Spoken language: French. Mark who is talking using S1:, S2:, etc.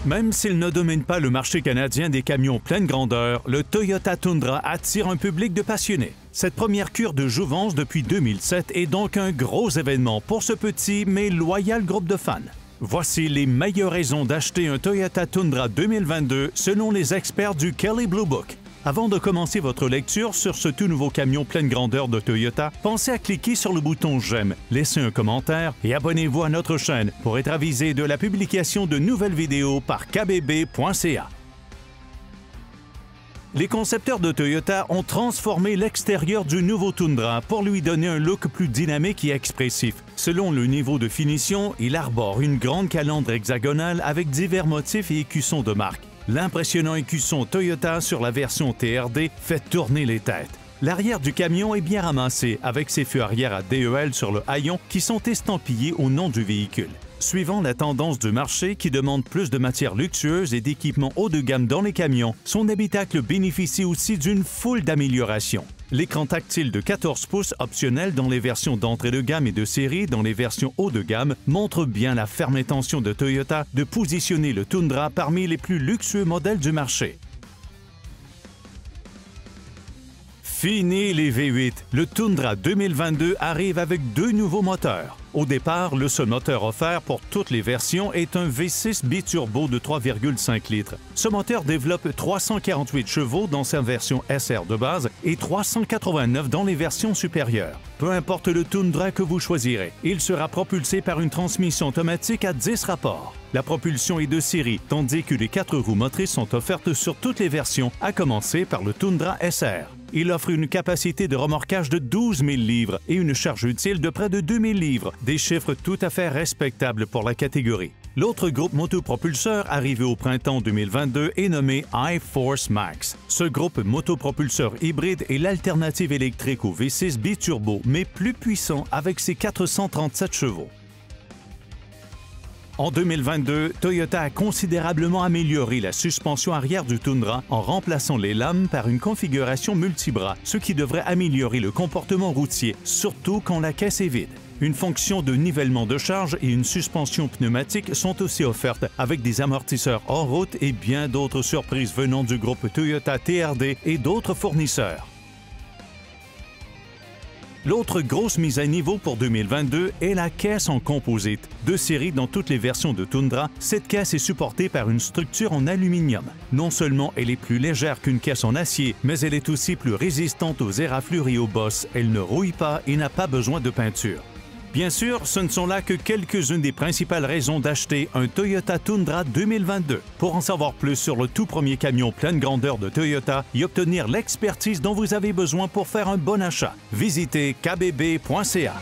S1: Même s'il ne domine pas le marché canadien des camions pleine grandeur, le Toyota Tundra attire un public de passionnés. Cette première cure de jouvence depuis 2007 est donc un gros événement pour ce petit mais loyal groupe de fans. Voici les meilleures raisons d'acheter un Toyota Tundra 2022 selon les experts du Kelley Blue Book. Avant de commencer votre lecture sur ce tout nouveau camion pleine grandeur de Toyota, pensez à cliquer sur le bouton « J'aime », laissez un commentaire et abonnez-vous à notre chaîne pour être avisé de la publication de nouvelles vidéos par kbb.ca. Les concepteurs de Toyota ont transformé l'extérieur du nouveau Tundra pour lui donner un look plus dynamique et expressif. Selon le niveau de finition, il arbore une grande calandre hexagonale avec divers motifs et écussons de marque. L'impressionnant écusson Toyota sur la version TRD fait tourner les têtes. L'arrière du camion est bien ramassé avec ses feux arrière à DEL sur le haillon qui sont estampillés au nom du véhicule. Suivant la tendance du marché qui demande plus de matières luxueuses et d'équipements haut de gamme dans les camions, son habitacle bénéficie aussi d'une foule d'améliorations. L'écran tactile de 14 pouces optionnel dans les versions d'entrée de gamme et de série dans les versions haut de gamme montre bien la ferme intention de Toyota de positionner le Tundra parmi les plus luxueux modèles du marché. Fini les V8, le Tundra 2022 arrive avec deux nouveaux moteurs. Au départ, le seul moteur offert pour toutes les versions est un V6 biturbo de 3,5 litres. Ce moteur développe 348 chevaux dans sa version SR de base et 389 dans les versions supérieures. Peu importe le Tundra que vous choisirez, il sera propulsé par une transmission automatique à 10 rapports. La propulsion est de série, tandis que les 4 roues motrices sont offertes sur toutes les versions, à commencer par le Tundra SR. Il offre une capacité de remorquage de 12 000 livres et une charge utile de près de 2 000 livres, des chiffres tout à fait respectables pour la catégorie. L'autre groupe motopropulseur arrivé au printemps 2022 est nommé iForce Max. Ce groupe motopropulseur hybride est l'alternative électrique au V6 biturbo, mais plus puissant avec ses 437 chevaux. En 2022, Toyota a considérablement amélioré la suspension arrière du Tundra en remplaçant les lames par une configuration multibras, ce qui devrait améliorer le comportement routier, surtout quand la caisse est vide. Une fonction de nivellement de charge et une suspension pneumatique sont aussi offertes avec des amortisseurs hors route et bien d'autres surprises venant du groupe Toyota TRD et d'autres fournisseurs. L'autre grosse mise à niveau pour 2022 est la caisse en composite. De série dans toutes les versions de Tundra, cette caisse est supportée par une structure en aluminium. Non seulement elle est plus légère qu'une caisse en acier, mais elle est aussi plus résistante aux éraflures et aux bosses. Elle ne rouille pas et n'a pas besoin de peinture. Bien sûr, ce ne sont là que quelques-unes des principales raisons d'acheter un Toyota Tundra 2022. Pour en savoir plus sur le tout premier camion pleine grandeur de Toyota et obtenir l'expertise dont vous avez besoin pour faire un bon achat, visitez kbb.ca.